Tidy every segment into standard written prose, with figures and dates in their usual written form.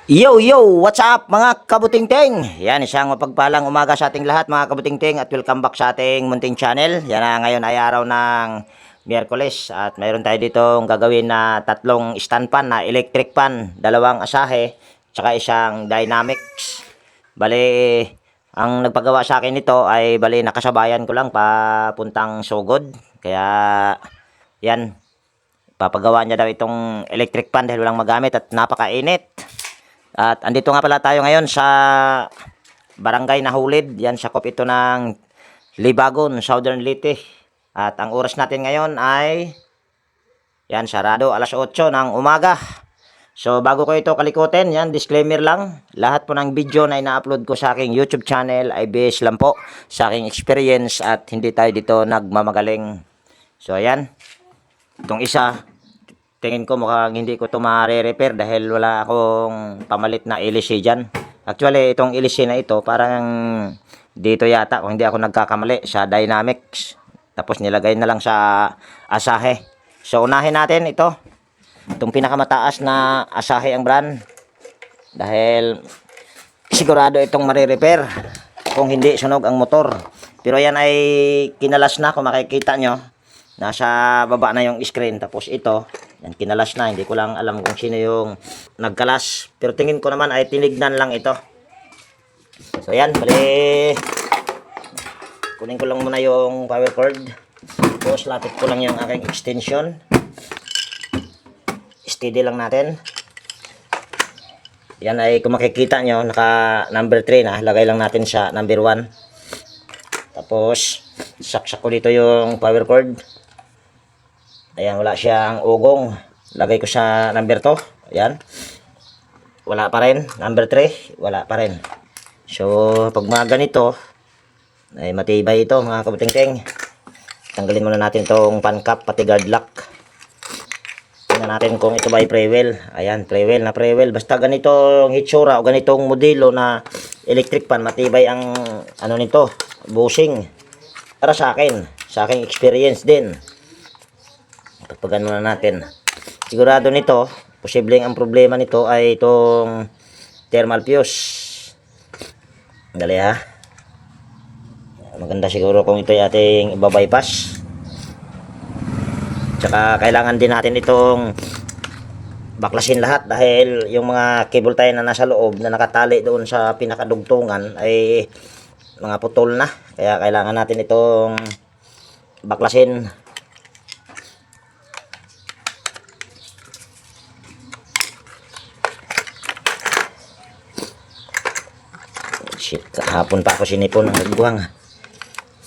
Yo, yo! What's up mga kabutingting? Yan, isang mapagpalang umaga sa ating lahat mga kabutingting at welcome back sa ating munting channel. Yan na, ngayon ay araw ng Miyerkules at mayroon tayo ditong gagawin na tatlong stand pan na electric pan, dalawang asahe, tsaka isang Dynamics. Bali, ang nagpagawa sa akin nito ay bali nakasabayan ko lang papuntang Sugod. Kaya, yan, papagawa niya daw itong electric pan dahil walang magamit at napakainit. At andito nga pala tayo ngayon sa Barangay Nahulid. Yan, sakop ito ng Libagon, Southern Leyte. At ang oras natin ngayon ay yan, sarado, alas 8 ng umaga. So bago ko ito kalikutin, yan, disclaimer lang. Lahat po ng video na ina-upload ko sa aking YouTube channel ay based lang po sa aking experience at hindi tayo dito nagmamagaling. So yan, itong isa, tingin ko mukhang hindi ko ito ma-repair dahil wala akong pamalit na LC dyan. Actually, itong LC na ito, parang dito yata, kung hindi ako nagkakamali, sa Dynamics. Tapos nilagay na lang sa asahe. So, unahin natin ito. Itong pinakamataas na asahe ang brand. Dahil sigurado itong ma-repair kung hindi sunog ang motor. Pero yan ay kinalas na, kung makikita nyo. Nasa baba na yung screen. Tapos ito, yan, kinalas na. Hindi ko lang alam kung sino yung nagkalas. Pero tingin ko naman ay tinignan lang ito. So yan, bali. Kunin ko lang muna yung power cord. Tapos lapit ko lang yung aking extension. Steady lang natin. Yan ay kung makikita nyo, naka number 3 na. Lagay lang natin sa number 1. Tapos, saksak ko dito yung power cord. Ayan, wala siyang ugong. Lagay ko sa number 2. Ayan. Wala pa rin. Number 3, wala pa rin. So, pag mga ganito, ay matibay ito mga kabutingting. Tanggalin muna natin itong pan cap, pati guard lock. Tingnan natin kung ito ba ay pre-well. Ayan, pre-well na pre-well. Basta ganitong hitsura o ganitong modelo na electric pan, matibay ang ano nito, bushing. Para sa aking experience din. Pagpagan muna natin. Sigurado nito, posibleng ang problema nito ay itong thermal fuse. Dali ha. Maganda siguro kung ito ay ating ibabypass. Tsaka kailangan din natin itong baklasin lahat dahil yung mga cable tie na nasa loob na nakatali doon sa pinakadugtungan ay mga putol na. Kaya kailangan natin itong baklasin. Shit, kahapon pa ako sinipon ng nagbuhang.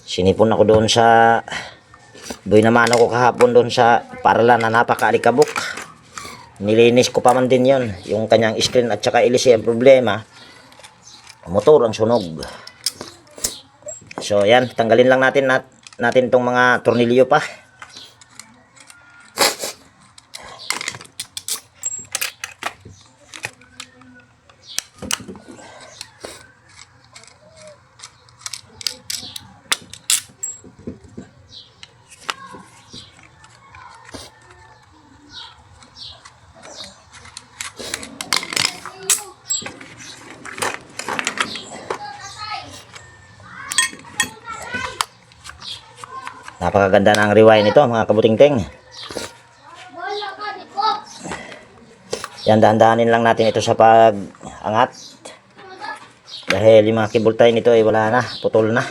Sinipon ako doon sa buhay naman ako kahapon doon sa paralan na napakaalikabok. Nilinis ko pa man din yon, yung kanyang screen at saka LC. Ang problema, motor ang sunog. So yan, tanggalin lang natin itong mga tornilyo pa. Napakaganda ng rewind nito mga kabutingting. Yan, dahan-dahanin lang natin ito sa pag-angat. Dahil yung mga cable tie nito ay wala na, putol na.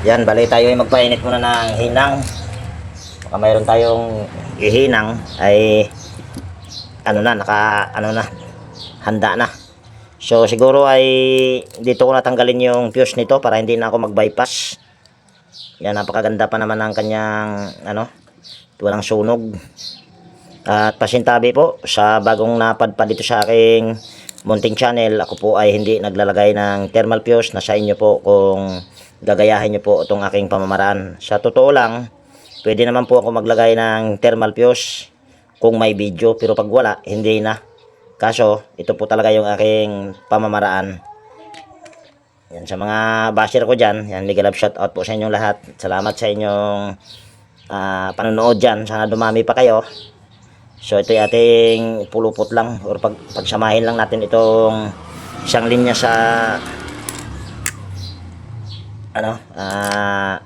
Yan, bali tayo ay magpainit muna ng hinang. Baka mayroon tayong ihinang ay handa na. So siguro ay dito ko natanggalin yung fuse nito para hindi na ako mag-bypass. Yan, napakaganda pa naman ng kanyang walang sunog. At pasintabi po sa bagong napadpad dito sa aking munting channel, ako po ay hindi naglalagay ng thermal fuse. Nasa inyo po kung gagayahin nyo po itong aking pamamaraan. Sa totoo lang, pwede naman po ako maglagay ng thermal fuse kung may video, pero pag wala, hindi na. Kaso, ito po talaga yung aking pamamaraan. Yan, sa mga basher ko dyan, yan, mega love shout out po sa inyong lahat. Salamat sa inyong panonood dyan. Sana dumami pa kayo. So ito yung ating pulupot lang or pagsamahin lang natin itong isang linya sa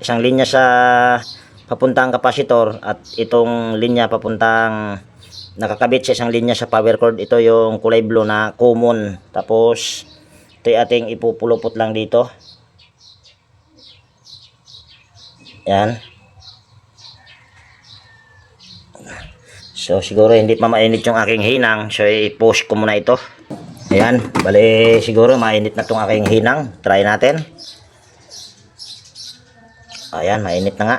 isang linya sa papuntang kapasitor at itong linya papuntang nakakabit sa isang linya sa power cord. Ito yung kulay blue na common. Tapos ito yung ating ipupulupot lang dito. Yan. So siguro hindi pa mainit yung aking hinang. So i-post ko muna ito. Ayan. Bali siguro mainit na tong aking hinang. Try natin. Ayan. Mainit na nga.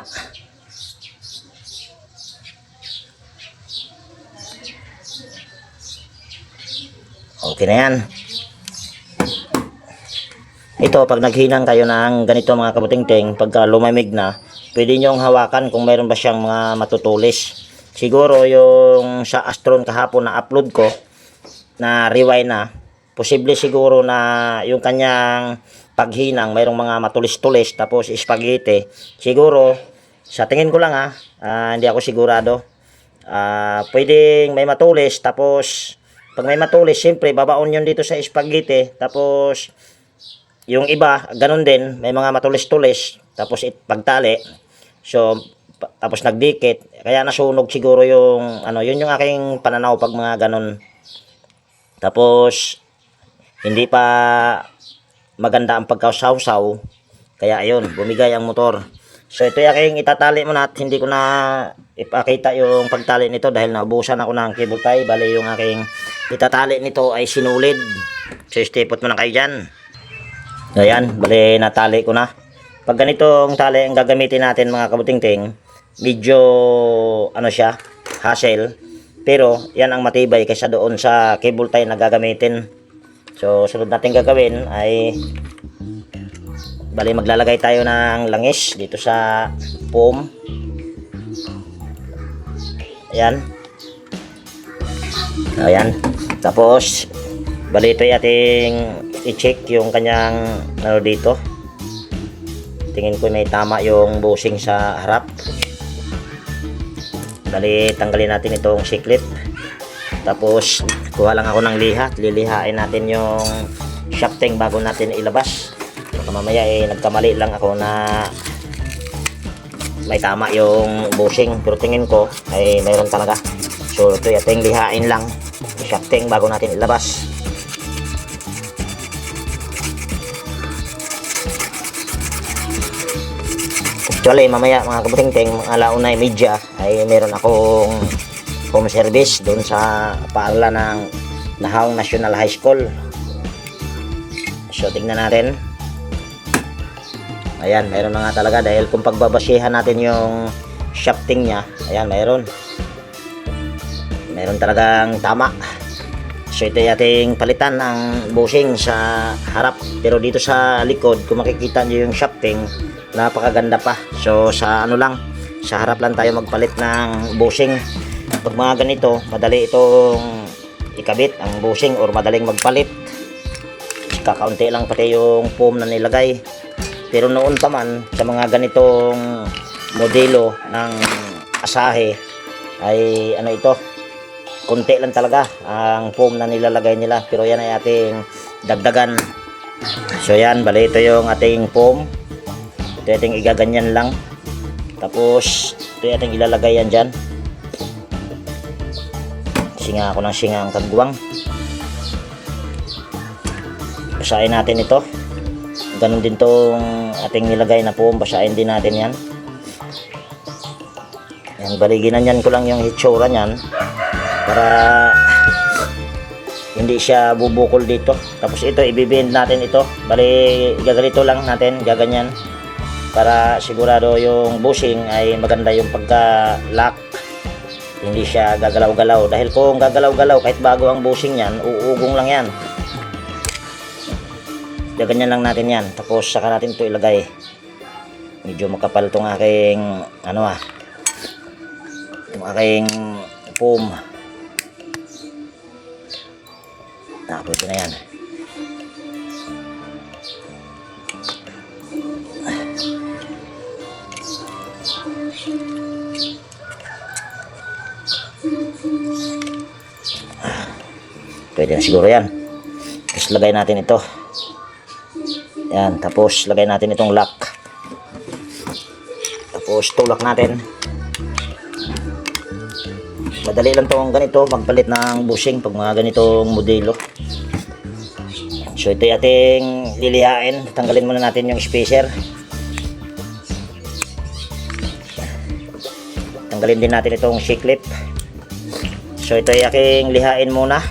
Okay na yan. Ito pag naghinang kayo ng ganito mga kabutingting, pagka lumamig na, pwede nyong hawakan kung mayroon ba siyang mga matutulis. Siguro yung sa Astron kahapon na upload ko na rewind na, posible siguro na yung kanyang paghinang mayroong mga matulis-tulis tapos spaghetti. Siguro sa tingin ko lang hindi ako sigurado. Pwedeng may matulis tapos pag may matulis siyempre babaon yun dito sa spaghetti, tapos yung iba ganun din may mga matulis-tulis tapos pagtali. So tapos nagdikit, kaya nasunog siguro yung yun yung aking pananaw pag mga ganun. Tapos hindi pa maganda ang pagkasawsaw, kaya ayun, bumigay ang motor. So ito yung aking itatali muna at hindi ko na ipakita yung pagtali nito dahil naubusan ako ng cable tie. Bali yung aking itatali nito ay sinulid. So stipot mo na kayo dyan. Ayan, bali natali ko na. Pag ganitong tali ang gagamitin natin mga kabutingting, medyo siya, hassle, pero yan ang matibay kaysa doon sa cable tie na gagamitin. So sunod natin gagawin ay bali maglalagay tayo ng langis dito sa foam. Ayan. Ayan. Tapos bali ito ating i-check yung kanyang dito. Tingin ko may tama yung bushing sa harap. Bali tanggalin natin itong siklit. Tapos kuha lang ako ng liha at lilihain natin yung shafting bago natin ilabas. Baka mamaya nagkamali lang ako na may tama yung bushing, pero tingin ko ay mayroon talaga. So ito ating lihain lang yung shafting bago natin ilabas. Actually mamaya mga kabutingting, alauna media ay meron akong home service doon sa paaralan ng Nahaong National High School. So tingnan natin. Ayan, meron na nga talaga dahil kung pagbabasihan natin yung shafting niya, ayan, meron talagang tama. So ito ating palitan ng bushing sa harap, pero dito sa likod kung makikita nyo yung shafting, napakaganda pa. So sa sa harap lang tayo magpalit ng bushing. Pag mga ganito, madali itong ikabit ang bushing or madaling magpalit. Kakaunti lang pati yung foam na nilagay. Pero noon pa man sa mga ganitong modelo ng asahe ay ito, konti lang talaga ang foam na nilalagay nila, pero yan ay ating dagdagan. So yan, bali ito yung ating foam. Ito ating igaganyan lang. Tapos ito ating ilalagay yan dyan. Singa ako ng singa ang kagwang. Basahin natin ito. Ganun din tong ating nilagay na foam, basahin din natin yan. Yan, bali ginanyan ko lang yung hitsura nyan para hindi siya bubukol dito. Tapos ito ibibend natin ito. Bali gaganito lang natin, gaganyan, para sigurado yung bushing ay maganda yung pagka-lock. Hindi siya gagalaw-galaw, dahil kung gagalaw-galaw kahit bago ang bushing yan, uugong lang yan. Gaganyan lang natin yan. Tapos saka natin ito ilagay. Medyo makapal itong aking itong aking foam. Pwede na yan. Pwede na siguro yan. Tapos lagay natin ito. Yan, tapos lagay natin itong lock. Tapos tulak natin. Madali lang itong ganito magpalit ng bushing pag mga ganitong modelo. So ito yung ating lilihain. Tanggalin muna natin yung spacer. Tanggalin din natin itong C-clip. So ito yung aking lihain muna.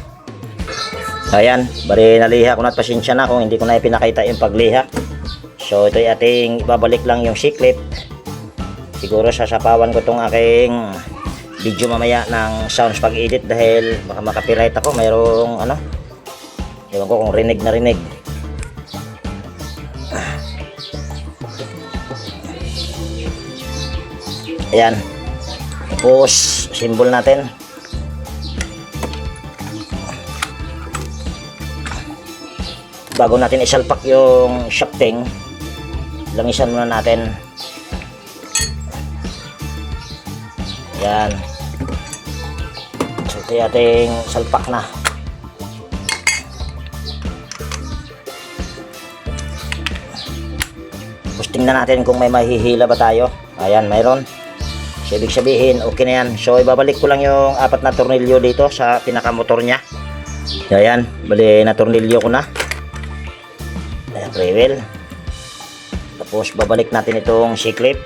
Ayan, bari naliha ko na at pasensya na kung hindi ko na ipinakita yung pagliha. So ito yung ating ibabalik lang yung C-clip. Siguro sasapawan ko itong aking video mamaya ng sounds pag-edit dahil baka makapiright ako. Mayroong ano, ewan ko kung rinig na rinig. Ayan, tapos symbol natin. Bago natin isalpak yung shafting, langisan muna natin. Yan. So ito yung ating salpak na. Tapos tingnan natin kung may mahihila ba tayo. Ayan, mayroon. So ibig sabihin, okay na yan. So ibabalik ko lang yung 4 na tornilyo dito sa pinakamotor nya. Ayan, bali na tornilyo ko na. Ayan, pre-wheel. Tapos babalik natin itong C-clip,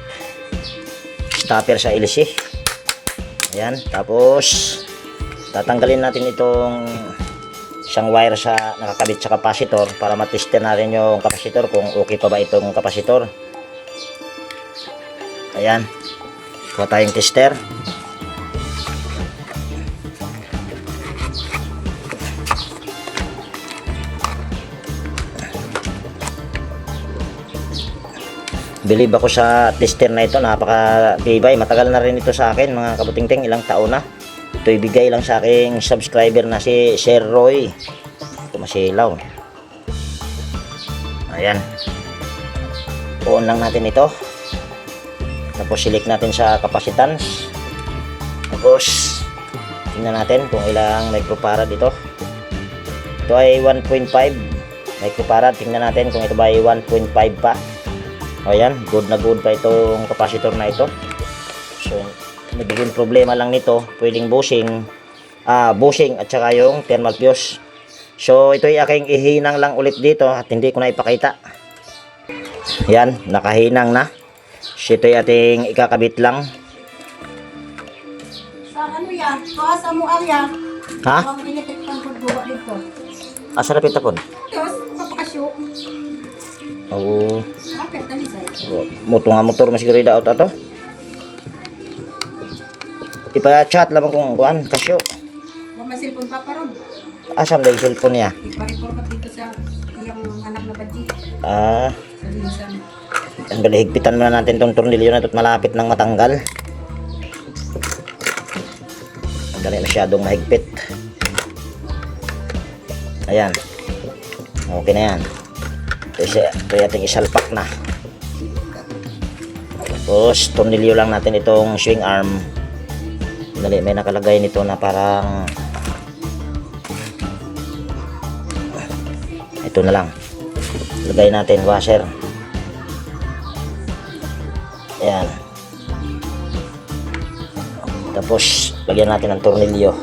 stopper sa LC. Ayan, tapos tatanggalin natin itong isang wire sa nakakabit sa kapasitor para matester natin yung kapasitor kung okay pa ba itong kapasitor. Ayan, kuha tayong tester. Believe ako sa tester na ito, napaka-tibay. Matagal na rin ito sa akin mga kabutingting, ilang taon na. Ito ibigay lang sa aking subscriber na si Sir Roy. Ito masilaw. Ayan. On lang natin ito. Tapos select natin sa capacitance. Tapos tingnan natin kung ilang microfarad ito. Ito ay 1.5 microfarad. Tingnan natin kung ito ba ay 1.5 pa. Ayan, good na good pa itong capacitor na ito. So, nagiging problema lang nito, pwedeng bushing at saka yung thermal fuse. So, ito ay aking ihinang lang ulit dito at hindi ko na ipakita. Ayan, nakahinang na. So, ito ay ating ikakabit lang. Sa ano yan? Sa mo alya. Ha? Ang initik pang pagbuwa dito. Asa na pitakon? Tapos, papakasyo. Oo. Okay, talisay. Moto nga motor masiguro daot ato. Ipa-chat lamang kung kuan kasyo. Huwag may cellphone pa paron. Asam na yung cellphone niya. Ipa-report ka dito sa iyang anak na badji. Ah, Sa linsan. ang balihigpitan muna natin tong tornilyo na ito at malapit nang matanggal. Ang dali masyadong mahigpit. Ayan. Okay na yan. Ito yung ating isalpak na. Tapos tornilyo lang natin itong swing arm. Dali, may nakalagay nito na parang ito na lang. Lagay natin washer. Ayan. Tapos lagyan natin ng tornilyo.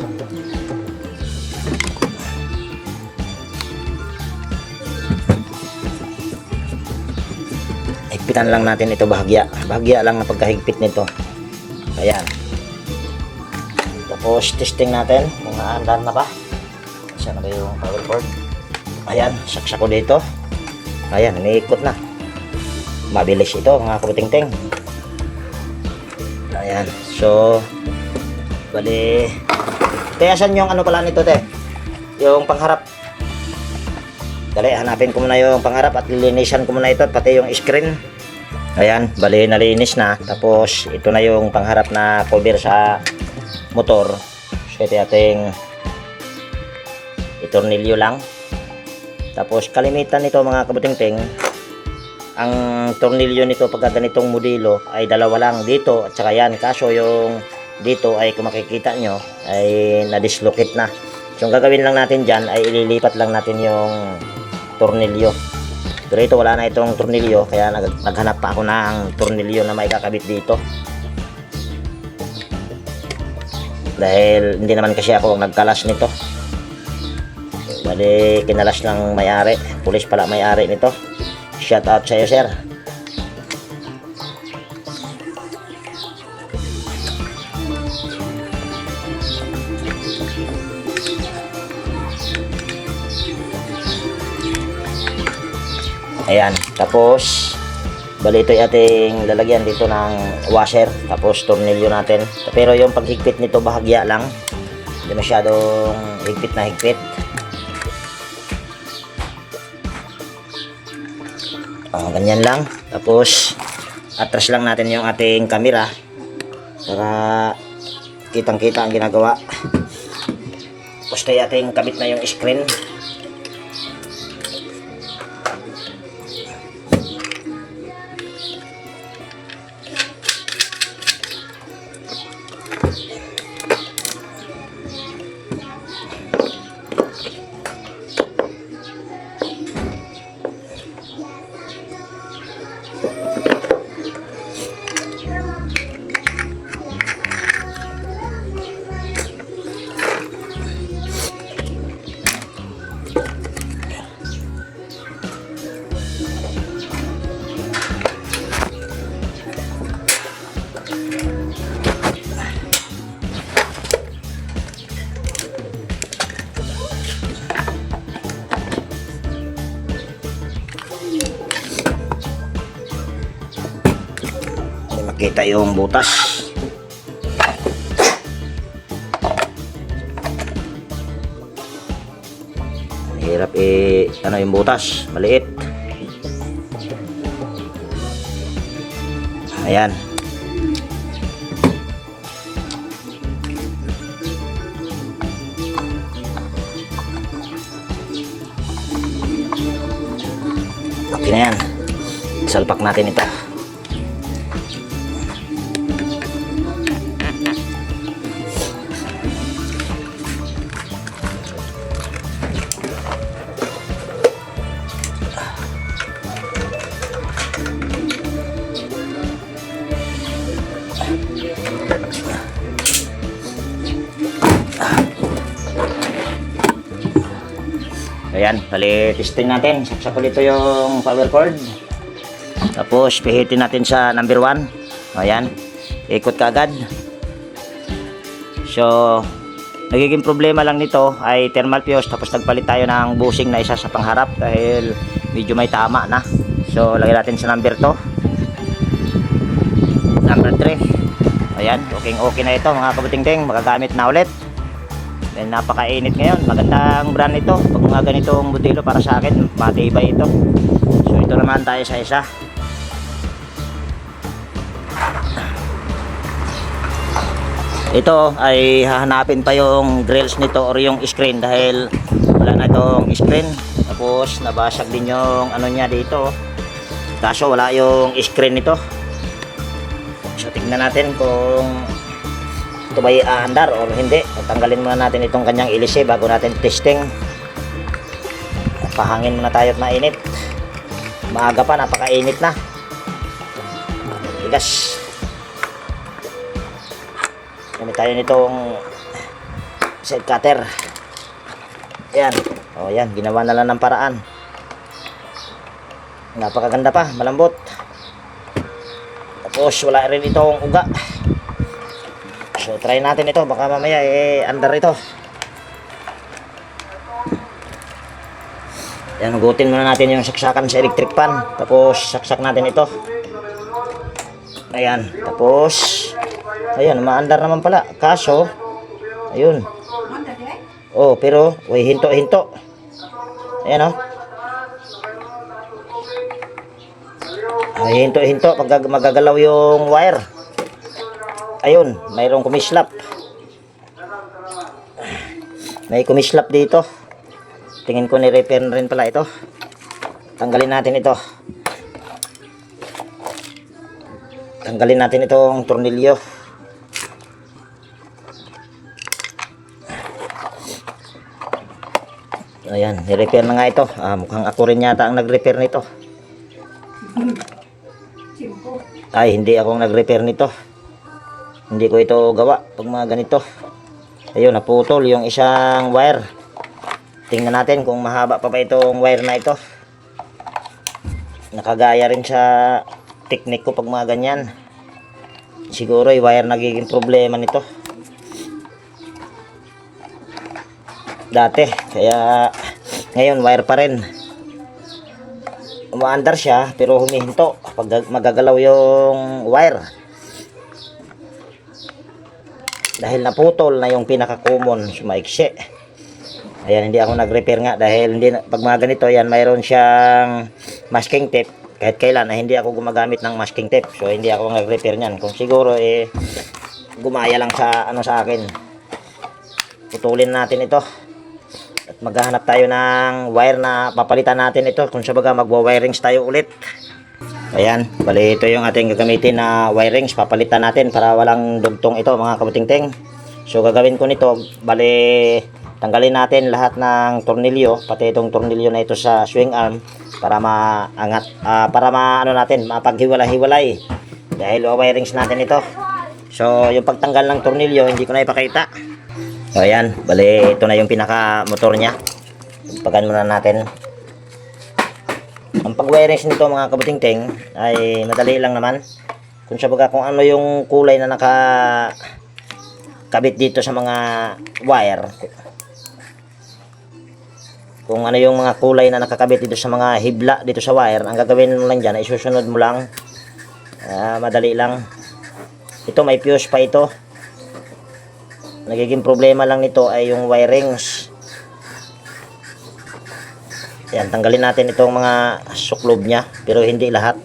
Higpitan lang natin ito bahagya lang na pagkahigpit nito. Ayan. Tapos testing natin kung naandar na ba. Saan na ba yung power cord? Ayan, saksak ko dito. Ayan, iniikot na. Mabilis ito mga kabutingting. Ayan, so bali kaya saan yung ano pala nito te? Yung pangharap. Dali, hanapin ko muna yung pangharap at lilinisan ko muna ito at pati yung screen. Ayan, bali nalinis na. Tapos ito na yung pangharap na cover sa motor. So ito ating itornilyo lang. Tapos kalimitan nito mga kabutingting, ang tornilyo nito pagka ganitong modelo ay dalawa lang dito at saka yan. Kaso yung dito ay kung makikita nyo ay na-dislocate na. So, ang gagawin lang natin dyan ay ililipat lang natin yung tornilyo. Pero ito, wala na itong tornilyo, kaya naghanap pa ako ng tornilyo na may kakabit dito. Dahil hindi naman kasi ako nagkalas nito. Bali, kinalas lang may-ari. Pulis pala may-ari nito. Shout out sa iyo, sir. Ayan, tapos bali ito ay ating lalagyan dito ng washer, tapos tornilyo natin. Pero yung paghigpit nito bahagya lang, hindi masyadong higpit na higpit. Ganyan lang. Tapos atras lang natin yung ating camera para kitang kita ang ginagawa. Tapos tayo ating kabit na yung screen. Makita yung butas. Hirap ano yung butas, maliit. Ayan. Okay na yan. Salpak natin ito. Ayan, bali testing natin. Saksak ulit ito yung power cord. Tapos pihitin natin sa number 1. Ayan, ikot kagad. So, nagiging problema lang nito ay thermal fuse. Tapos nagpalit tayo ng bushing na isa sa pangharap dahil medyo may tama na. So, lagay natin sa number 2. Number 3. Ayan, okay na ito mga kabutingting. Magagamit na ulit. Dahil napakainit ngayon. Magandang brand ito. Pag mga ganitong butilo para sa akin, matibay ito. So ito naman tayo sa isa. Ito ay hahanapin pa yung grills nito or yung screen dahil wala na itong screen. Tapos nabasag din yung ano niya dito. Kaso wala yung screen nito. So tignan natin kung ito ba i-aandar o hindi. Tanggalin muna natin itong kanyang ilise bago natin testing. Pahangin muna tayo at mainit. Maaga pa, napakainit na. Tigas. Gamit tayo nitong side cutter. Ayan. O yan, ginawa na lang ng paraan. Napakaganda pa, malambot. Tapos wala rin itong uga. So try natin ito, baka mamaya under ito. Yan, hugutin muna natin yung saksakan sa electric pan. Tapos saksak natin ito. Ayan, tapos ayan, maandar naman pala. Kaso ayun. Oh, pero way hinto-hinto. Ayan oh. Ay, hinto-hinto pag magagalaw yung wire. Ayun, mayroong kumislap. May kumislap dito. Tingin ko ni-repair na rin pala ito. Tanggalin natin ito. Tanggalin natin itong tornilyo. Ayan, ni-repair na nga ito. Mukhang ako rin yata ang nag-repair nito. Simpo. Ay, hindi ako nag-repair nito. Hindi ko ito gawa pag mga ganito. Ayun, naputol yung isang wire. Tingnan natin kung mahaba pa itong wire na ito. Nakagaya rin sa technique ko pag mga ganyan. Siguro yung wire nagiging problema nito dati, kaya ngayon wire pa rin. Umaandar siya pero humihinto pag magagalaw yung wire dahil naputol na yung pinaka-common, sumaiksi. Ayan, hindi ako nag-repair nga dahil hindi, pag mga ganito yan mayroon siyang masking tape. Kahit kailan ay hindi ako gumagamit ng masking tape, so hindi ako nag-repair niyan. Kung siguro gumaya lang sa sa akin, putulin natin ito at maghahanap tayo ng wire na papalitan natin ito. Kung sabaga magwa-wirings tayo ulit. Ayan, bali ito yung ating gagamitin na wirings, papalitan natin para walang dugtong ito mga kabutingting. So gagawin ko nito, bali tanggalin natin lahat ng tornilyo, pati itong tornilyo na ito sa swing arm para maangat, para natin mapaghiwalay-hiwalay dahil wirings natin ito. So yung pagtanggal ng tornilyo hindi ko na ipakita. So ayan, bali ito na yung pinaka motor niya. Pagan muna natin. Ang pag-wirings nito mga kabutingting ay madali lang naman. Kung sabaga kung ano yung kulay na nakakabit dito sa mga wire, kung ano yung mga kulay na nakakabit dito sa mga hibla dito sa wire, ang gagawin mo lang dyan ay susunod mo lang. Madali lang. Ito may fuse pa ito. Nagiging problema lang nito ay yung wirings. Yan, tanggalin natin itong mga suklob niya pero hindi lahat.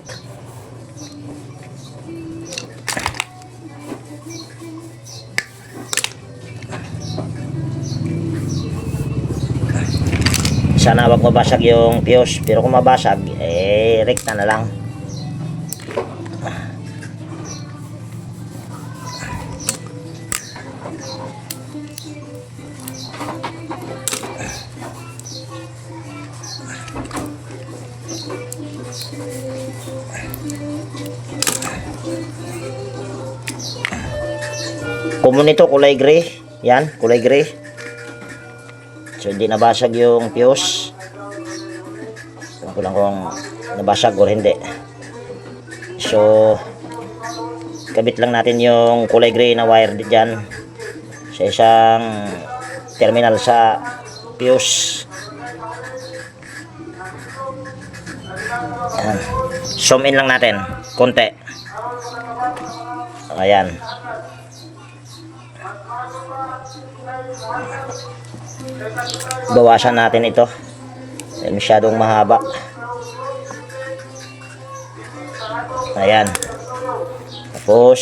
Sana wag mabasag yung fuse, pero kung mabasag rekta na lang. Common nito, kulay gray. Yan, kulay gray. So hindi nabasag yung fuse. Alam ko lang kung nabasag o hindi. So kabit lang natin yung kulay gray na wire dyan sa isang terminal sa fuse. Ayan. Zoom in lang natin konti. Ayan. Bawasan natin ito. Masyadong mahaba. Ayan. Tapos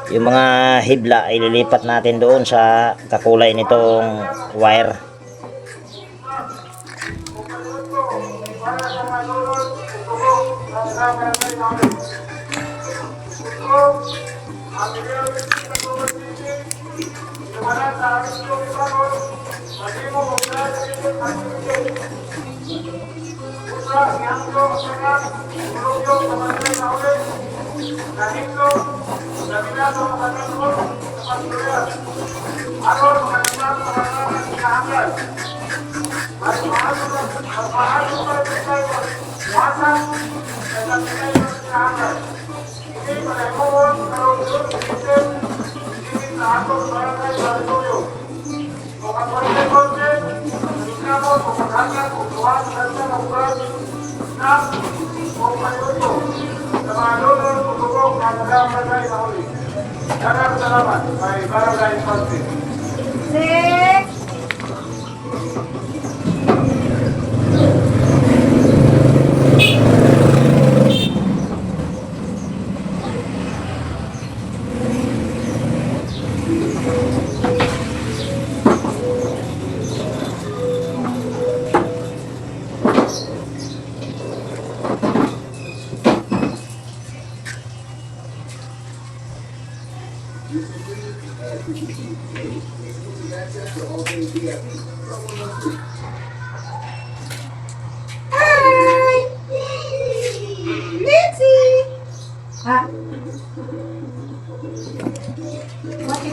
yung mga hibla ay lilipat natin doon sa kakulay nitong wire.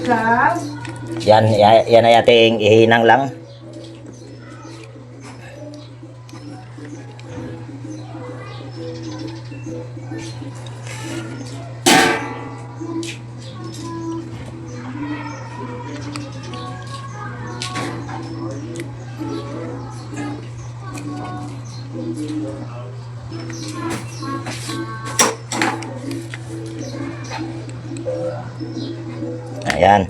Ikaw? Yan ay ating ihinang lang. Ayan.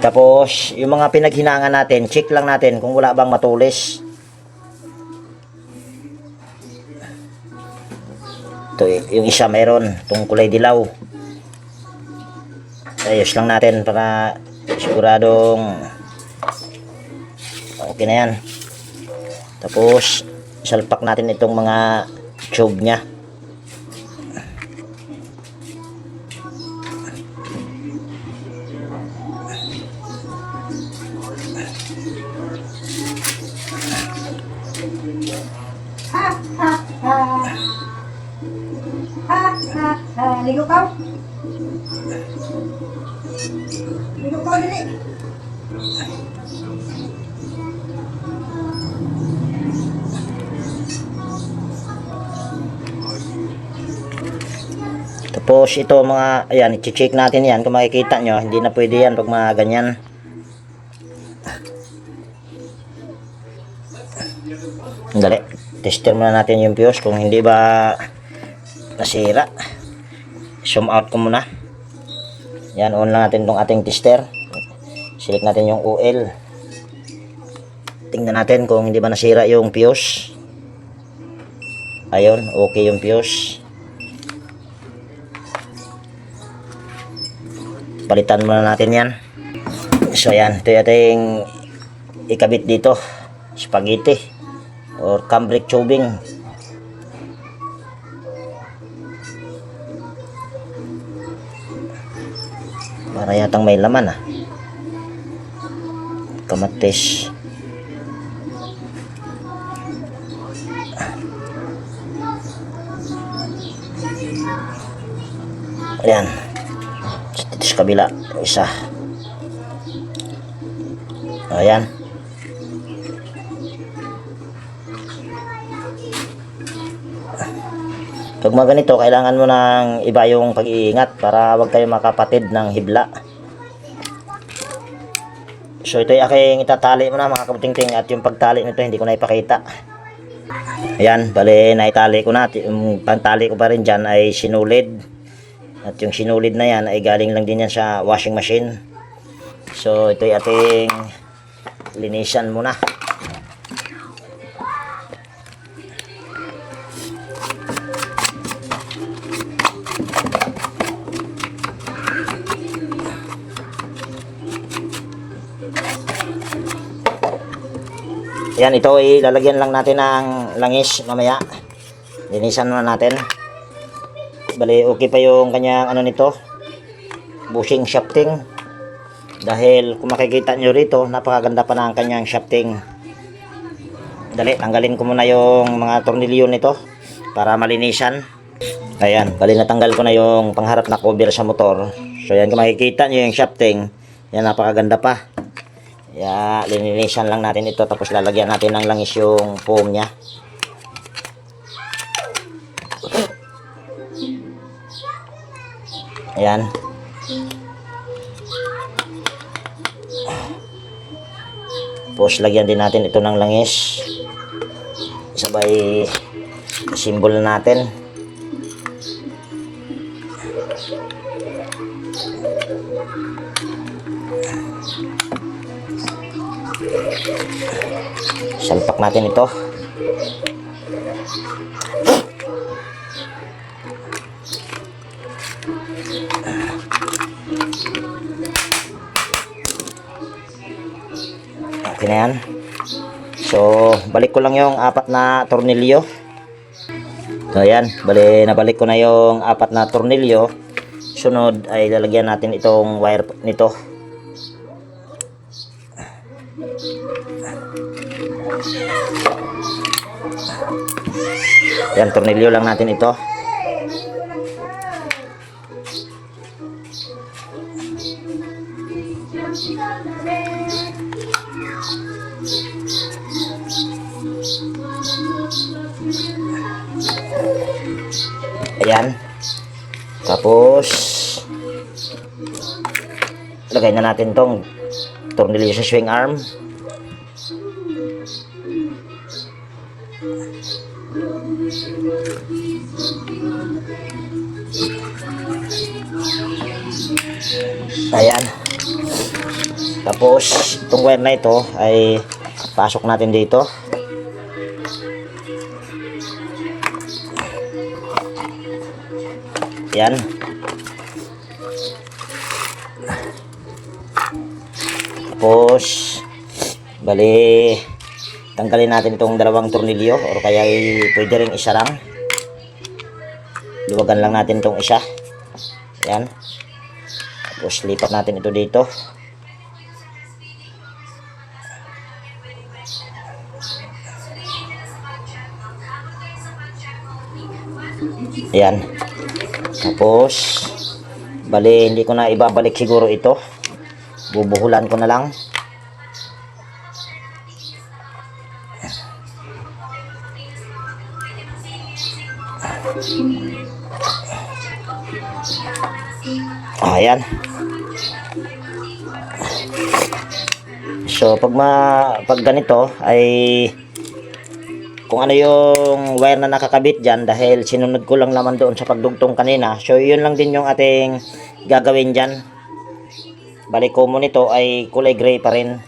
Tapos, yung mga pinaghinangan natin, check lang natin kung wala bang matulis. Ito, yung isa mayroon, itong kulay dilaw. Ayos lang natin para siguradong okay na yan. Tapos, salpak natin itong mga tube nya. Ligo ka? Ligo ka dali. Tapos ito mga, ayan, i-check natin yan. Kung makikita nyo, hindi na pwede yan pag mga ganyan. Dali, tester muna natin yung fuse kung hindi ba nasira. Zoom out ko muna. Yan, on lang natin itong ating tester. Select natin yung oil. Tingnan natin kung hindi ba nasira yung fuse. Ayun, okay yung fuse. Palitan muna natin yan. So yan, ito yung ating ikabit dito. Spaghetti or cambric tubing. Para yatang may laman ah. Kamatis. Ayan. Dito sa kabila. Isa. Ayan. Pag mga ganito, kailangan mo ng iba yung pag-iingat para wag kayo makapatid ng hibla. So ito ay aking itatali muna mga kabuting-ting, at yung pagtali nito hindi ko na ipakita. Ayan, bale naitali ko na. Yung pantali ko pa rin dyan ay sinulid. At yung sinulid na yan ay galing lang din yan sa washing machine. So ito ay ating linisan muna. Yan, ito ay lalagyan lang natin ng langis mamaya. Linisan na natin. Bali, okay pa yung kanyang ano nito, bushing shafting. Dahil kung makikita nyo rito, napakaganda pa ng kanyang shafting. Dali, tanggalin ko muna yung mga tornilyo nito para malinisan. Ayan, bali natanggal ko na yung pangharap na cover sa motor. So yan, kung makikita nyo yung shafting, yan napakaganda pa. Ya, lininisan lang natin ito, tapos lalagyan natin ng langis yung foam nya. Ayan. Tapos lagyan din natin ito ng langis. Sabay simbol natin. Salpak natin ito. Okay na yan. So, balik ko lang yung 4 na tornilyo. So, ayan. Nabalik ko na yung 4 na tornilyo. Sunod ay lalagyan natin itong wire nito. Yan, tornilyo lang natin ito. Ayan. Tapos lagay na natin tong tornilyo sa swing arm. Ayan. Tapos itong wire na ito ay pasok natin dito. Ayan. Tapos bali tanggalin natin itong dalawang tornilyo, or kaya pwede rin isa lang. Luwagan lang natin itong isa. Ayan. Tapos lipat natin ito dito. Ayan. Tapos bali hindi ko na ibabalik siguro ito. Bubuhulan ko na lang. Ayan. So pag ganito ay kung ano yung wire na nakakabit dyan, dahil sinunod ko lang naman doon sa pagdugtong kanina, so yun lang din yung ating gagawin dyan. Balik ko mo nito ay kulay gray pa rin.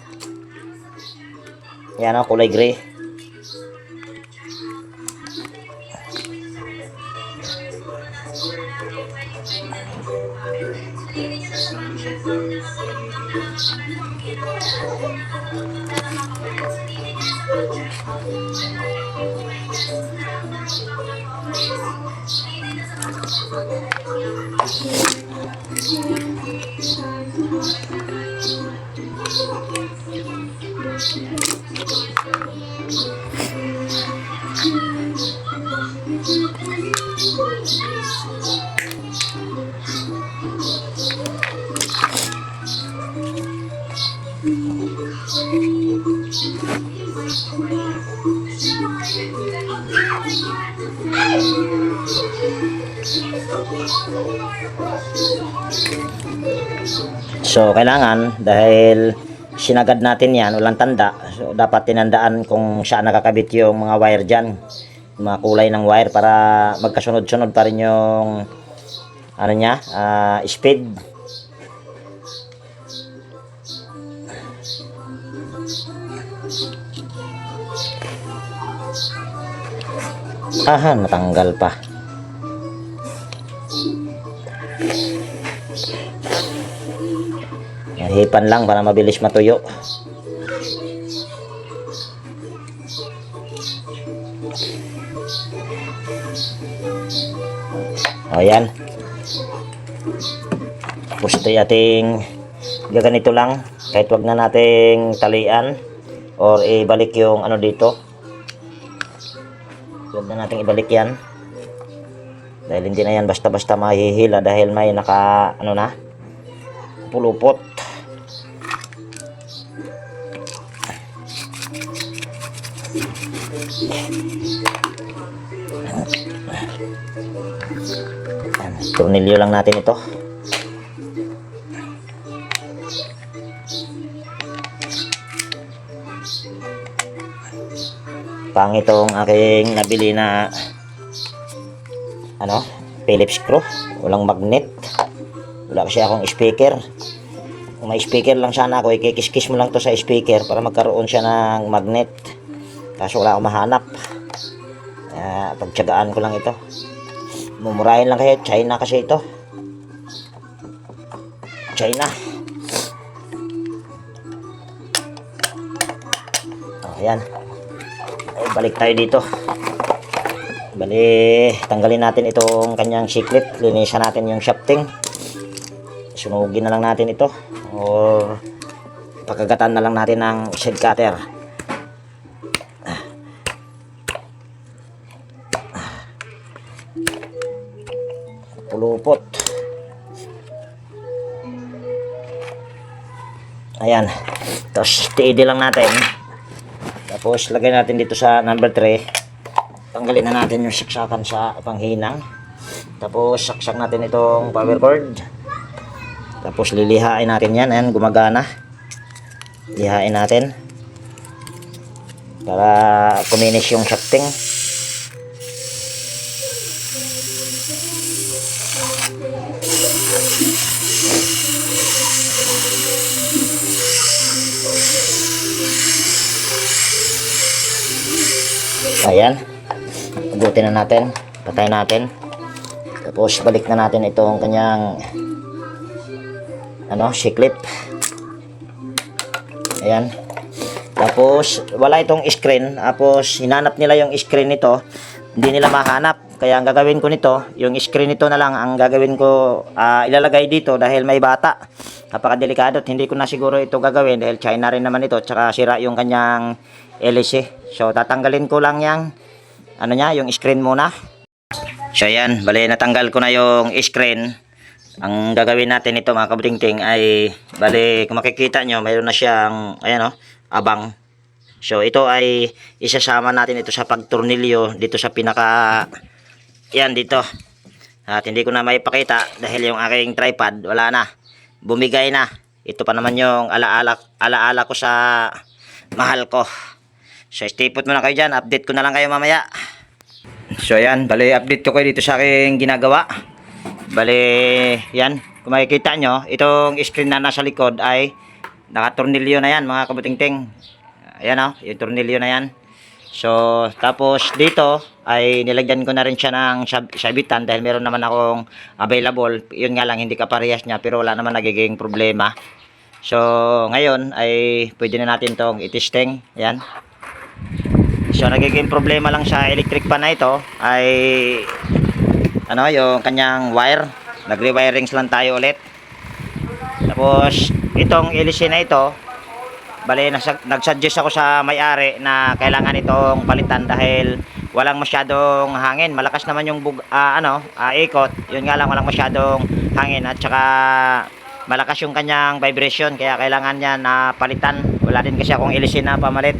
Yan o, kulay gray. So kailangan, dahil sinagad natin yan, walang tanda, so dapat tinandaan kung saan nakakabit yung mga wire dyan, mga kulay ng wire, para magkasunod-sunod pa rin yung ano niya, speed. Aha, natanggal pa. Hipan lang para mabilis matuyo. O yan. Tapos ito ating gaganito lang, kahit wag na nating talian or ibalik yung ano dito. Wag na nating ibalik yan, dahil hindi na yan basta-basta mahihila, dahil may naka ano na pulupot. Tornilyo lang natin ito. Pangit itong aking nabili na ano, Phillips screw, walang magnet. Wala kasi akong speaker. Kung may speaker lang sana ako, ikikis-kis mo lang to sa speaker para magkaroon siya ng magnet. Kaso wala akong mahanap. Pagtsagaan ko lang ito. Mumurahin lang kayo, China kasi ito. China. Ayan. Ay, balik tayo dito. Bali, tanggalin natin itong kanyang siklet. Linisan natin yung shafting. Sunugin na lang natin ito. Or pagkagatan na lang natin ng shed cutter. Pulupot. Ayan. Tapos tiidi lang natin. Tapos lagay natin dito sa number 3. tanggalin na natin yung saksakan sa panghinang. Tapos saksak natin itong power cord. Tapos lilihain natin yan. Ayan, gumagana. Lihain natin para kuminis yung shafting. Ayan, abutin na natin, patay natin. Tapos balik na natin itong kanyang C-clip. Ayan. Tapos wala itong screen. Tapos hinanap nila yung screen nito, hindi nila mahanap. Kaya ang gagawin ko nito, yung screen nito na lang ang gagawin ko, ilalagay dito dahil may bata. Napakadelikado at hindi ko na siguro ito gagawin dahil China rin naman ito, tsaka sira yung kanyang LC. So tatanggalin ko lang yang yung screen muna. So ayan, bali natanggal ko na yung screen. Ang gagawin natin ito mga kabutingting ay bali kung makikita nyo mayroon na siyang abang. So ito ay isasama natin ito sa pagtornilyo dito sa pinaka dito. At hindi ko na maipakita dahil yung aking tripod wala na, bumigay na. Ito pa naman yung alaala ko sa mahal ko. So stay put muna kayo dyan, update ko na lang kayo mamaya. So ayan, bali update ko kayo dito sa aking ginagawa. Bali yan, kung makikita nyo, itong screen na nasa likod ay nakatornilyo na yan mga kabutingting. Ayan yung tornilyo na yan. So tapos dito ay nilagyan ko na rin siya ng sabitan dahil meron naman akong available. Yun nga lang hindi kaparehas niya pero wala naman nagiging problema. So ngayon ay pwede na natin tong itesting. Ayan. So nagiging problema lang sa electric pan na ito ay yung kanyang wire. Nagre-wirings lang tayo ulit. Tapos itong LC na ito, bali nagsuggest ako sa may-ari na kailangan itong palitan dahil walang masyadong hangin. Malakas naman yung ikot. Yun nga lang, walang masyadong hangin at saka malakas yung kanyang vibration kaya kailangan niya na palitan. Wala din kasi akong LC na pamalit.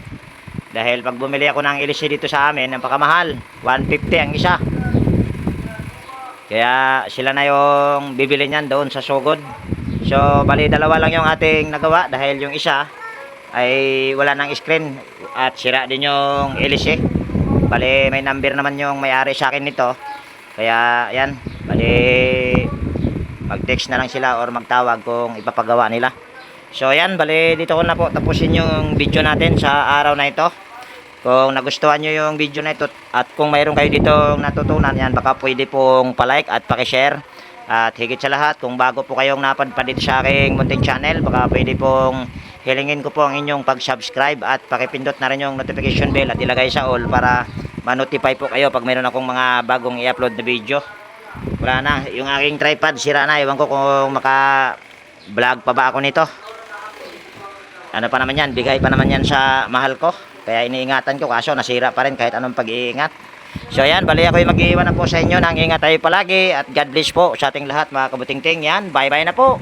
Dahil pag bumili ako ng LC dito sa amin, napakamahal. 150 ang isa. Kaya sila na yung bibili niyan doon sa Sogod. So, bali dalawa lang yung ating nagawa dahil yung isa ay wala nang screen at sira din yung LC. Bali may number naman yung may-ari sa akin nito. Kaya yan, bali mag-text na lang sila or magtawag kung ipapagawa nila. So yan, bali dito ko na po tapusin yung video natin sa araw na ito. Kung nagustuhan nyo yung video na ito at kung mayroon kayo dito natutunan, yan baka pwede pong palike at pakishare. At higit sa lahat, kung bago po kayong napadpad dito sa aking munting channel, baka pwede pong hilingin ko po ang inyong pag-subscribe at pakipindot na rin yung notification bell at ilagay sa all para ma-notify po kayo pag mayroon akong mga bagong i-upload na video. Wala na, yung aking tripod sira na, ewan ko kung maka-vlog pa ba ako nito. Ano pa naman yan, bigay pa naman yan sa mahal ko. Kaya iniingatan ko kaso nasira pa rin kahit anong pag-iingat. So ayan, bali ako'y mag-iiwan na po sa inyo. Nang ingat tayo palagi at God bless po sa ating lahat mga kabutingting. Yan, bye bye na po.